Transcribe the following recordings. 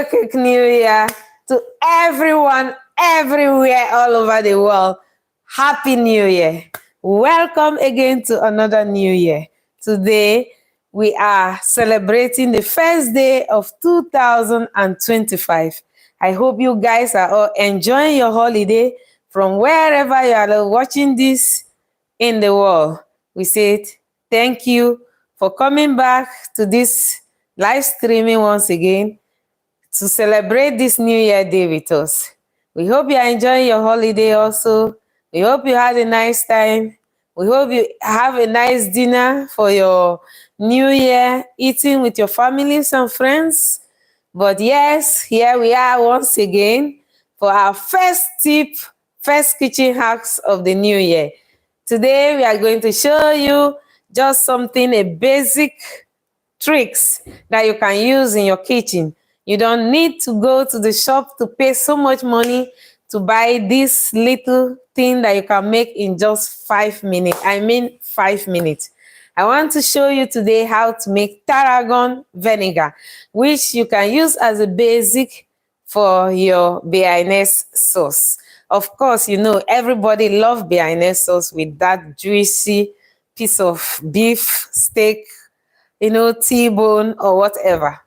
Quick New Year to everyone, everywhere, all over the world. Happy New Year. Welcome again to another New Year. Today, we are celebrating the first day of 2025. I hope you guys are all enjoying your holiday from wherever you are watching this in the world. We say thank you for coming back to this live streaming once again to celebrate this New Year Day with us. We hope you are enjoying your holiday also. We hope you had a nice time. We hope you have a nice dinner for your New Year, eating with your families and friends. But yes, here we are once again for our first tip, first kitchen hacks of the new year. Today we are going to show you just something, a basic tricks that you can use in your kitchen. You don't need to go to the shop to pay so much money to buy this little thing that you can make in just 5 minutes. I mean 5 minutes. I want to show you today how to make tarragon vinegar, which you can use as a basic for your béarnaise sauce. Of course, you know, everybody loves béarnaise sauce with that juicy piece of beef, steak, you know, T-bone or whatever.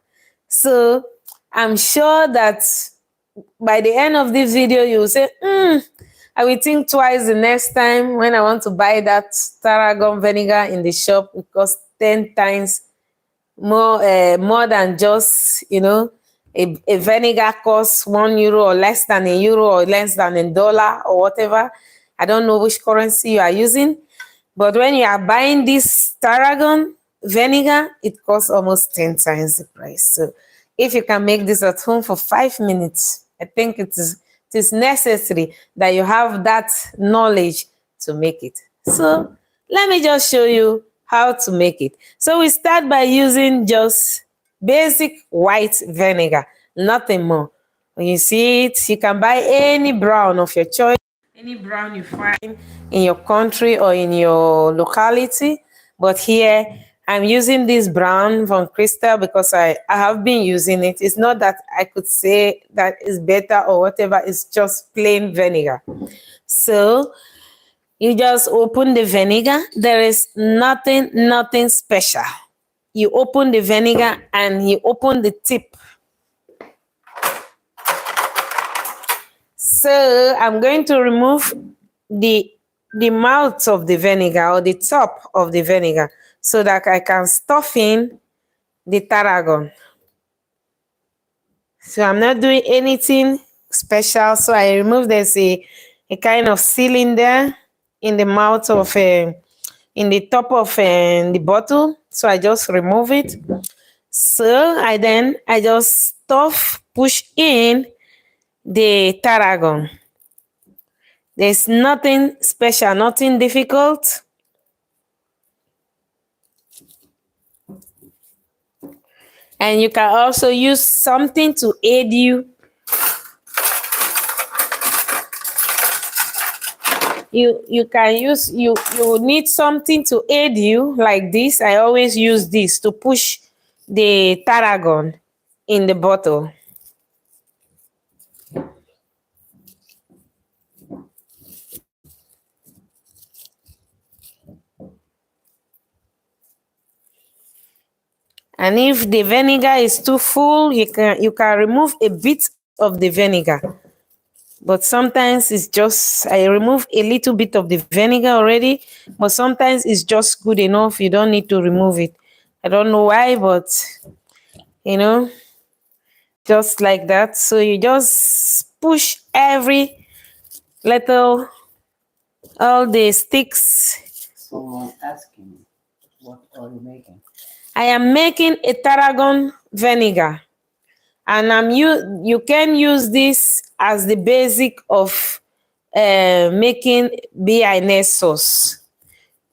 So I'm sure that by the end of this video, you will say, I will think twice the next time when I want to buy that tarragon vinegar in the shop. It costs 10 times more than just, you know, a vinegar costs €1 or less than €1 or less than $1 or whatever. I don't know which currency you are using. But when you are buying this tarragon vinegar, it costs almost 10 times the price. So if you can make this at home for 5 minutes, I think it is necessary that you have that knowledge to make it. So let me just show you how to make it. So we start by using just basic white vinegar, nothing more. When you see it, you can buy any brown of your choice, any brown you find in your country or in your locality. But here, I'm using this brown from Crystal because I have been using it. It's not that I could say that it's better or whatever. It's just plain vinegar. So you just open the vinegar. There is nothing special. You open the vinegar and you open the tip. So I'm going to remove the mouth of the vinegar or the top of the vinegar so that I can stuff in the tarragon. So I'm not doing anything special. So I remove, there's a kind of cylinder in the mouth of, in the top of the bottle. So I just remove it. So I just push in the tarragon. There's nothing special, nothing difficult. And you can also use something to aid you. You can use, you need something to aid you like this. I always use this to push the tarragon in the bottle. And if the vinegar is too full, you can remove a bit of the vinegar. But sometimes it's just, I remove a little bit of the vinegar already, but sometimes it's just good enough. You don't need to remove it. I don't know why, but, you know, just like that. So you just push every little, all the sticks. Someone asking, what are you making? I am making a tarragon vinegar, and you can use this as the basic of making béarnaise sauce.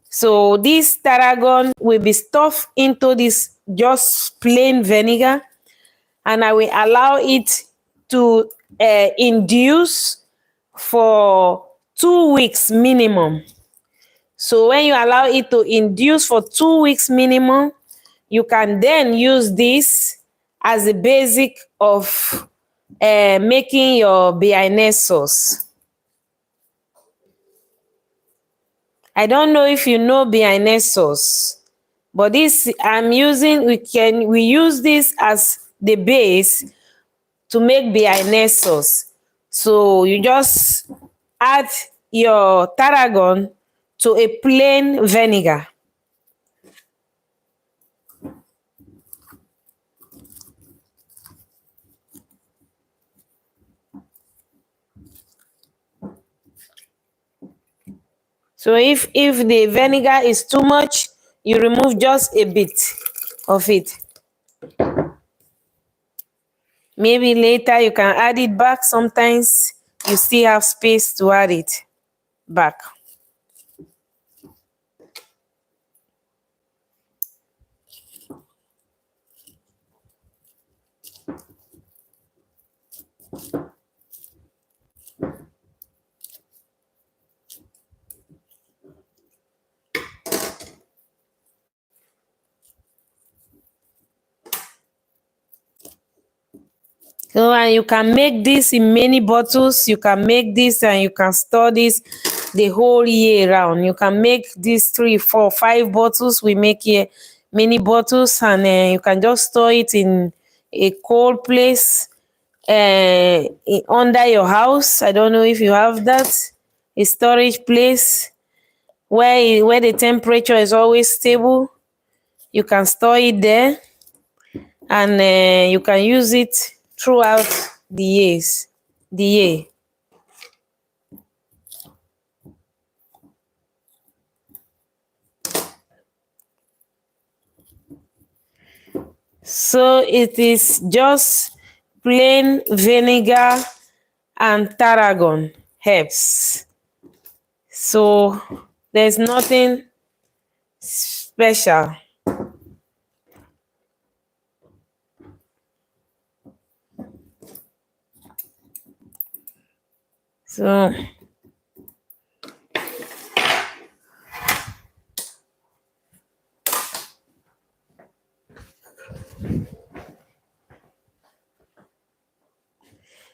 So this tarragon will be stuffed into this just plain vinegar, and I will allow it to induce for 2 weeks minimum. So when you allow it to induce for 2 weeks minimum, you can then use this as the basic of making your Viviane sauce. I don't know if you know Viviane sauce, but this I'm using, we use this as the base to make Viviane sauce. So you just add your tarragon to a plain vinegar. So if the vinegar is too much, you remove just a bit of it. Maybe later you can add it back. Sometimes you still have space to add it back. So, and you can make this in many bottles. You can make this and you can store this the whole year round. You can make this 3, 4, 5 bottles. We make here many bottles, and you can just store it in a cold place under your house. I don't know if you have that, a storage place where the temperature is always stable. You can store it there, and you can use it throughout the year. So it is just plain vinegar and tarragon herbs. So there's nothing special. So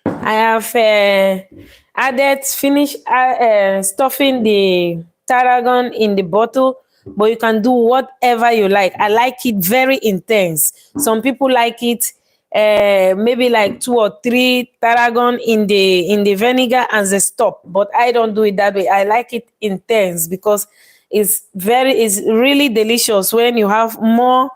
I have finished stuffing the tarragon in the bottle, but you can do whatever you like. I like it very intense. Some people like it maybe like 2 or 3 tarragon in the vinegar and they stop, but I don't do it that way. I like it intense because it's really delicious when you have more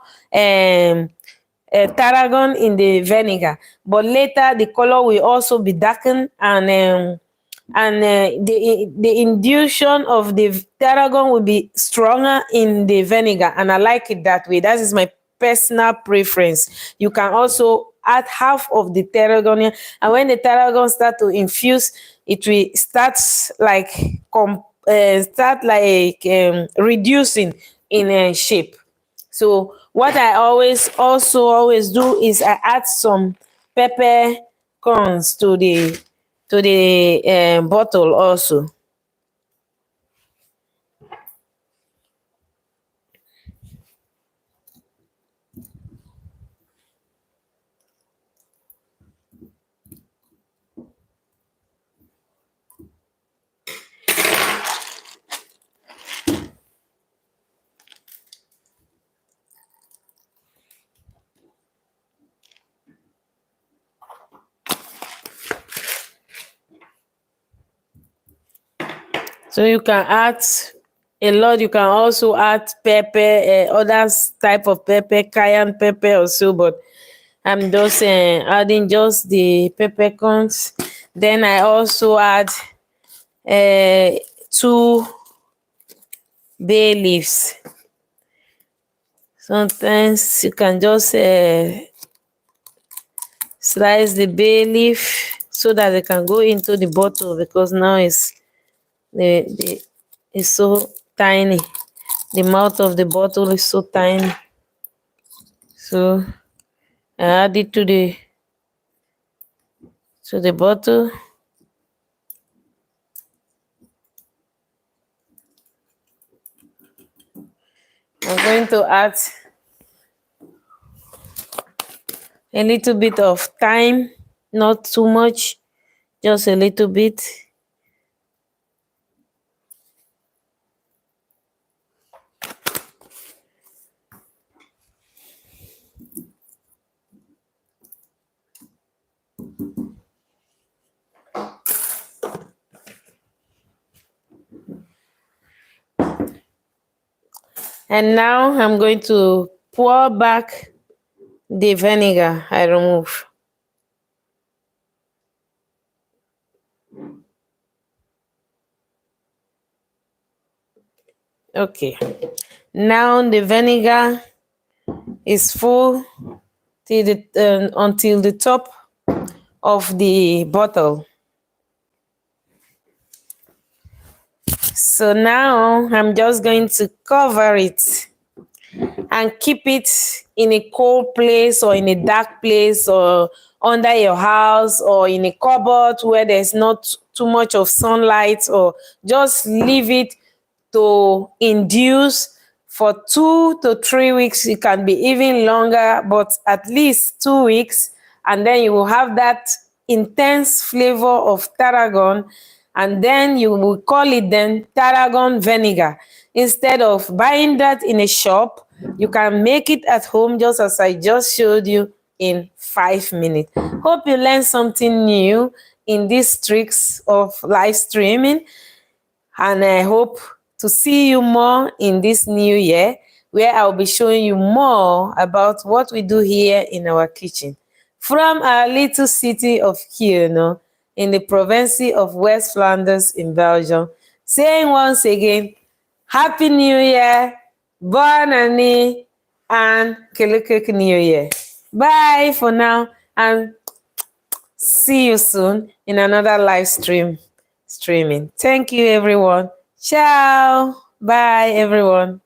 tarragon in the vinegar, but later the color will also be darkened, and the induction of the tarragon will be stronger in the vinegar, and I like it that way. That is my personal preference. You can also add half of the tarragon here, and when the tarragon start to infuse, it will start like reducing in shape. So what I always do is I add some pepper corns to the bottle also. So you can add a lot. You can also add pepper, other type of pepper, cayenne pepper or so, but I'm just adding just the peppercorns. Then I also add 2 bay leaves. Sometimes you can just slice the bay leaf so that they can go into the bottle, because now it's so tiny. The mouth of the bottle is so tiny. So I add it to the bottle. I'm going to add a little bit of thyme, not too much, just a little bit. And now I'm going to pour back the vinegar I remove. Okay. Now the vinegar is full till until the top of the bottle. So now I'm just going to cover it and keep it in a cold place or in a dark place or under your house or in a cupboard where there's not too much of sunlight, or just leave it to induce for 2 to 3 weeks. It can be even longer, but at least 2 weeks, and then you will have that intense flavor of tarragon, and then you will call it then tarragon vinegar. Instead of buying that in a shop, you can make it at home just as I just showed you in 5 minutes. Hope you learned something new in these tricks of live streaming, and I hope to see you more in this new year, where I'll be showing you more about what we do here in our kitchen. From our little city of Kuurne in the province of West Flanders in Belgium, saying once again, Happy New Year, Bonne année, and Kelekek New Year. Bye for now, and see you soon in another live streaming. Thank you, everyone. Ciao. Bye, everyone.